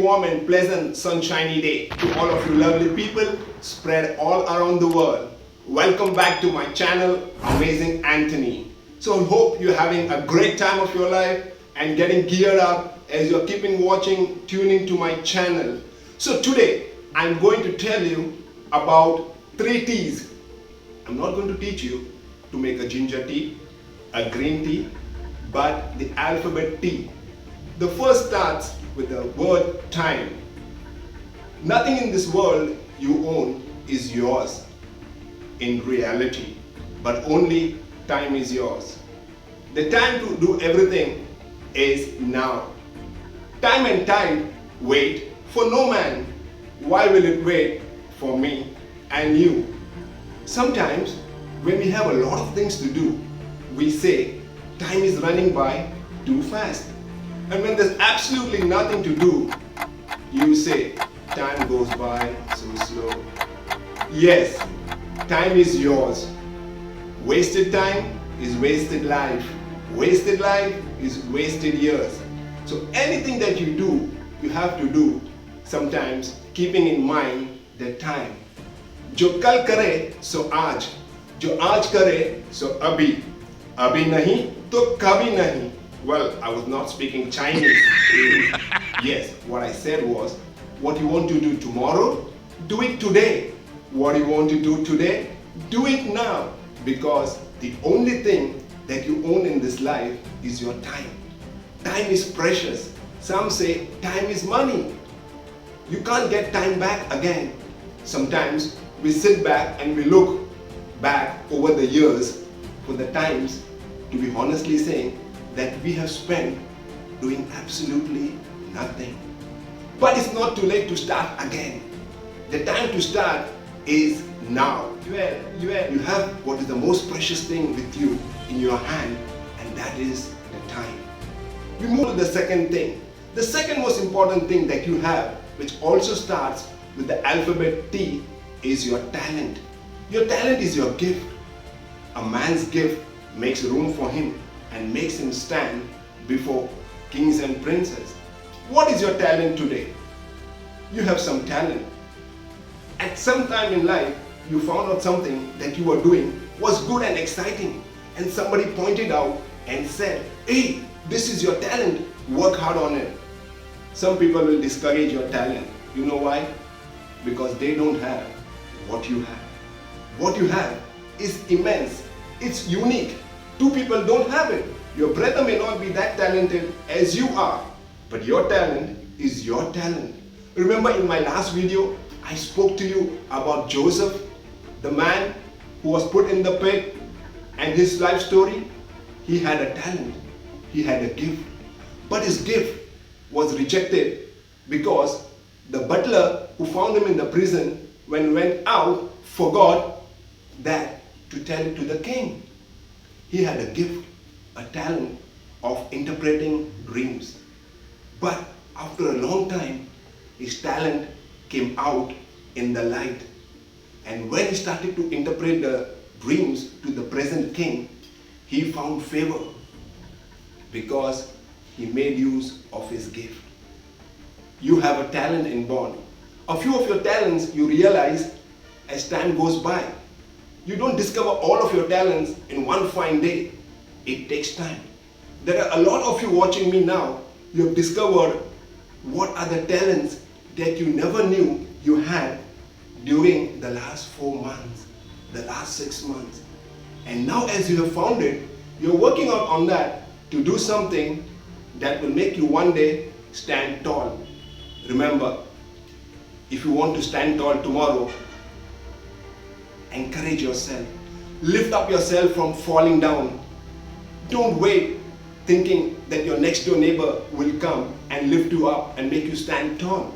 warm and pleasant sunshiny day to all of you lovely people spread all around the world. Welcome back to my channel, Amazing Anthony. So I hope you're having a great time of your life and getting geared up as you're keeping watching, tuning to my channel. So today I'm going to tell you about 3 teas. I'm not going to teach you to make a ginger tea, a green tea, but the alphabet T. The first starts with the word time. Nothing in this world you own is yours in reality, but only time is yours. The time to do everything is now. Time and tide wait for no man. Why will it wait for me and you? Sometimes when we have a lot of things to do, we say time is running by too fast. And when there's absolutely nothing to do, you say time goes by so slow. Yes, time is yours. Wasted time is wasted life. Wasted life is wasted years. So anything that you do, you have to do sometimes keeping in mind the time. जो कल करे सो आज, जो आज करे सो अभी, अभी नहीं तो कभी नहीं. Well, I was not speaking Chinese. Yes, what I said was, what you want to do tomorrow, do it today. What you want to do today, do it now. Because the only thing that you own in this life is your time. Time is precious. Some say time is money. You can't get time back again. Sometimes we sit back and we look back over the years for the times, to be honestly saying, that we have spent doing absolutely nothing. But it's not too late to start again. The time to start is now. You have what is the most precious thing with you in your hand, and that is the time. We move to the second thing. The second most important thing that you have, which also starts with the alphabet T, is your talent. Your talent is your gift. A man's gift makes room for him and makes him stand before kings and princes. What is your talent today? You have some talent. At some time in life, you found out something that you were doing was good and exciting, and somebody pointed out and said, hey, this is your talent, work hard on it. Some people will discourage your talent. You know why? Because they don't have what you have. What you have is immense. It's unique. 2 people don't have it. Your brother may not be that talented as you are, but your talent is your talent. Remember in my last video, I spoke to you about Joseph, the man who was put in the pit, and his life story. He had a talent. He had a gift. But his gift was rejected because the butler who found him in the prison, when he went out, forgot that to tell it to the king. He had a gift, a talent of interpreting dreams. But after a long time, his talent came out in the light. And when he started to interpret the dreams to the present king, he found favor because he made use of his gift. You have a talent inborn. A few of your talents you realize as time goes by. You don't discover all of your talents in one fine day. It takes time. There are a lot of you watching me now. You have discovered what are the talents that you never knew you had during the last 4 months, the last 6 months. And now as you have found it, you're working out on that to do something that will make you one day stand tall. Remember, if you want to stand tall tomorrow, encourage yourself. Lift up yourself from falling down. Don't wait thinking that your next door neighbor will come and lift you up and make you stand tall.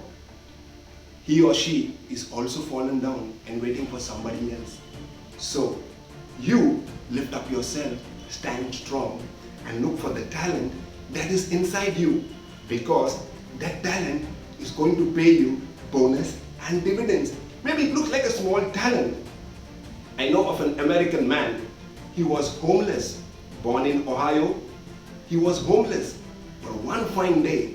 He or she is also fallen down and waiting for somebody else. So, you lift up yourself, stand strong, and look for the talent that is inside you, because that talent is going to pay you bonus and dividends. Maybe it looks like a small talent. I know of an American man. He was homeless, born in Ohio. He was homeless, but one fine day,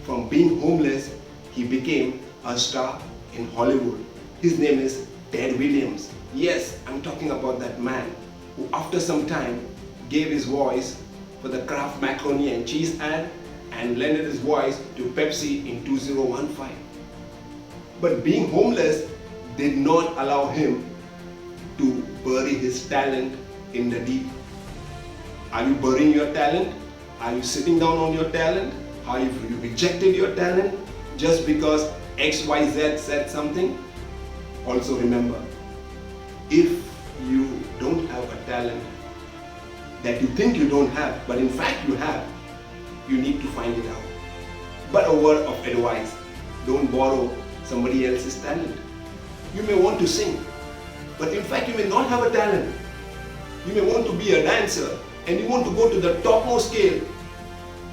From being homeless, he became a star in Hollywood. His name is Ted Williams. Yes, I'm talking about that man who after some time gave his voice for the Kraft macaroni and cheese ad and lended his voice to Pepsi in 2015. But being homeless did not allow him to bury his talent in the deep. Are you burying your talent? Are you sitting down on your talent? Have you rejected your talent just because XYZ said something? Also remember, if you don't have a talent that you think you don't have, but in fact you have, you need to find it out. But a word of advice, don't borrow somebody else's talent. You may want to sing, but in fact you may not have a talent. You may want to be a dancer and you want to go to the topmost scale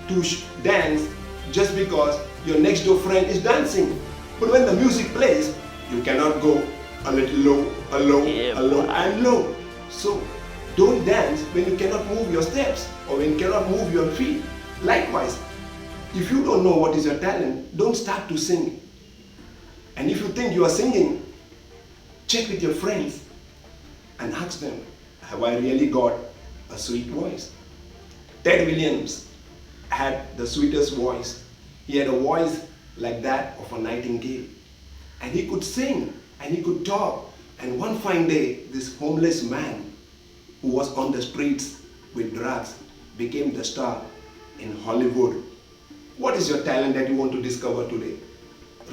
to dance just because your next door friend is dancing. But when the music plays, you cannot go a little low, a low, a low and low. So don't dance when you cannot move your steps or when you cannot move your feet. Likewise, if you don't know what is your talent, don't start to sing. And if you think you are singing, check with your friends and ask them, have I really got a sweet voice? Ted Williams had the sweetest voice. He had a voice like that of a nightingale. And he could sing and he could talk. And one fine day, this homeless man who was on the streets with drugs became the star in Hollywood. What is your talent that you want to discover today?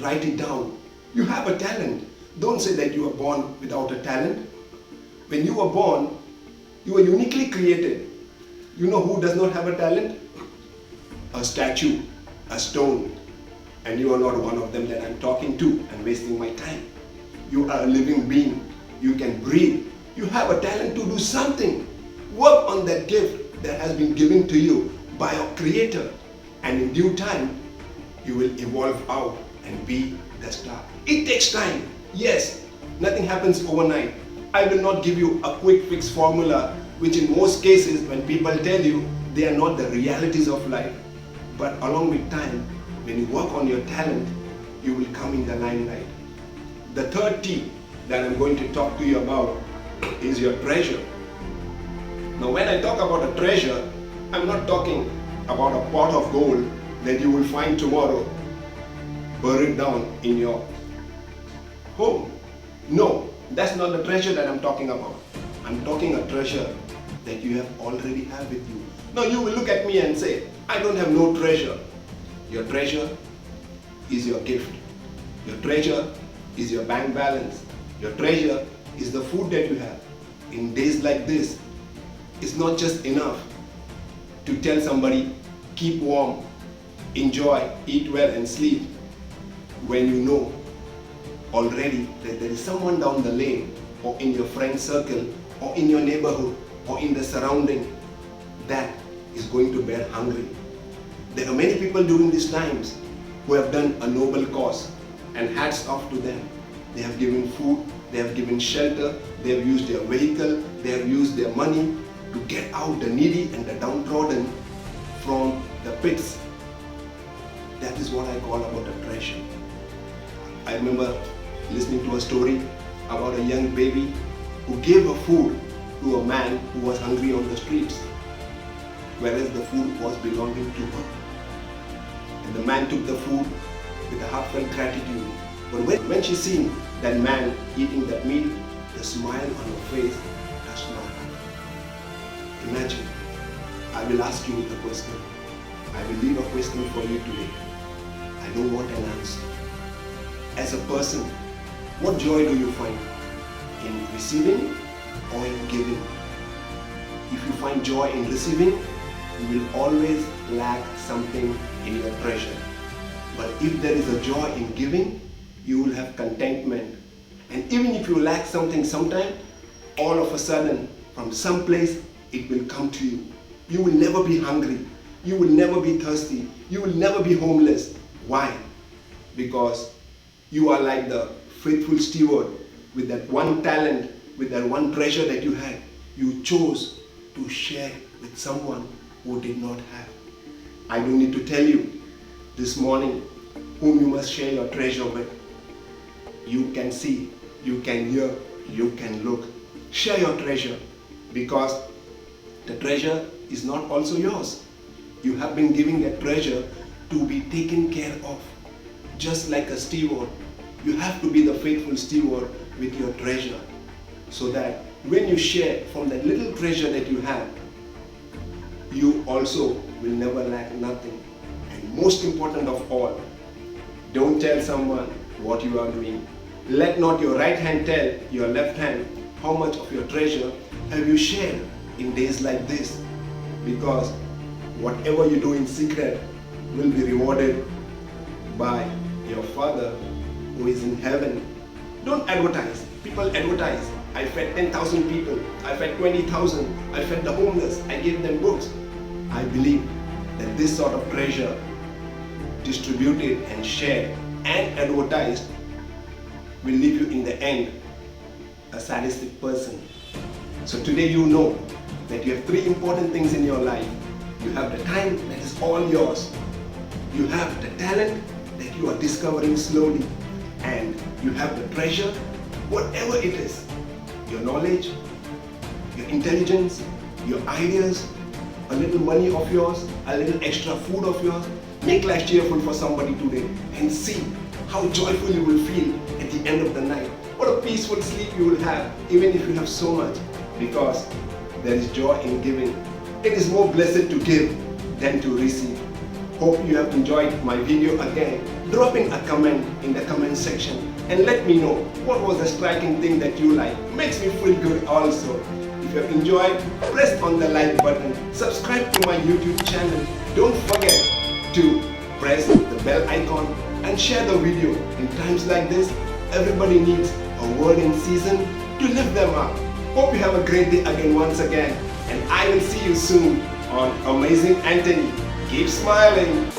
Write it down. You have a talent. Don't say that you were born without a talent. When you were born, you were uniquely created. You know who does not have a talent? A statue, a stone. And you are not one of them that I'm talking to and wasting my time. You are a living being. You can breathe. You have a talent to do something. Work on that gift that has been given to you by your Creator. And in due time, you will evolve out and be the star. It takes time. Yes, nothing happens overnight. I will not give you a quick fix formula, which in most cases, when people tell you, they are not the realities of life. But along with time, when you work on your talent, you will come in the limelight. The third T that I'm going to talk to you about is your treasure. Now, when I talk about a treasure, I'm not talking about a pot of gold that you will find tomorrow buried down in your home. No, that's not the treasure that I'm talking about. I'm talking a treasure that you have already have with you. Now you will look at me and say, I don't have no treasure. Your treasure is your gift. Your treasure is your bank balance. Your treasure is the food that you have. In days like this, it's not just enough to tell somebody, keep warm, enjoy, eat well and sleep, when you know already that there is someone down the lane or in your friend circle or in your neighborhood or in the surrounding that is going to bear hungry. There are many people during these times who have done a noble cause, and hats off to them. They have given food, they have given shelter, they have used their vehicle, they have used their money to get out the needy and the downtrodden from the pits. That is what I call about a treasure. I remember listening to a story about a young baby who gave her food to a man who was hungry on the streets, whereas the food was belonging to her. And the man took the food with a heartfelt gratitude. But when she seen that man eating that meal, the smile on her face touched my heart. Imagine, I will ask you a question. I will leave a question for you today. I don't want an answer. As a person, what joy do you find? In receiving or in giving? If you find joy in receiving, you will always lack something in your treasure. But if there is a joy in giving, you will have contentment. And even if you lack something sometime, all of a sudden, from some place, it will come to you. You will never be hungry. You will never be thirsty. You will never be homeless. Why? Because you are like the faithful steward with that one talent, with that one treasure that you had. You chose to share with someone who did not have. I don't need to tell you, this morning whom you must share your treasure with. You can see, you can hear, you can look. Share your treasure, because the treasure is not also yours. You have been given that treasure to be taken care of. Just like a steward, you have to be the faithful steward with your treasure, so that when you share from that little treasure that you have, you also will never lack nothing. And most important of all, don't tell someone what you are doing. Let not your right hand tell your left hand how much of your treasure have you shared in days like this, because whatever you do in secret will be rewarded by your Father who is in heaven. Don't advertise. People advertise. I fed 10,000 people. I fed 20,000. I fed the homeless. I gave them books. I believe that this sort of treasure, distributed and shared and advertised, will leave you in the end a sadistic person. So today you know that you have three important things in your life. You have the time that is all yours. You have the talent that you are discovering slowly. And you have the treasure, whatever it is. Your knowledge, your intelligence, your ideas, a little money of yours, a little extra food of yours. Make life cheerful for somebody today and see how joyful you will feel at the end of the night. What a peaceful sleep you will have, even if you have so much, because there is joy in giving. It is more blessed to give than to receive. Hope you have enjoyed my video again. Drop in a comment in the comment section and let me know what was the striking thing that you like. Makes me feel good also. If you have enjoyed, press on the like button. Subscribe to my YouTube channel. Don't forget to press the bell icon and share the video. In times like this, everybody needs a word in season to lift them up. Hope you have a great day again once again, and I will see you soon on Amazing Anthony. Keep smiling.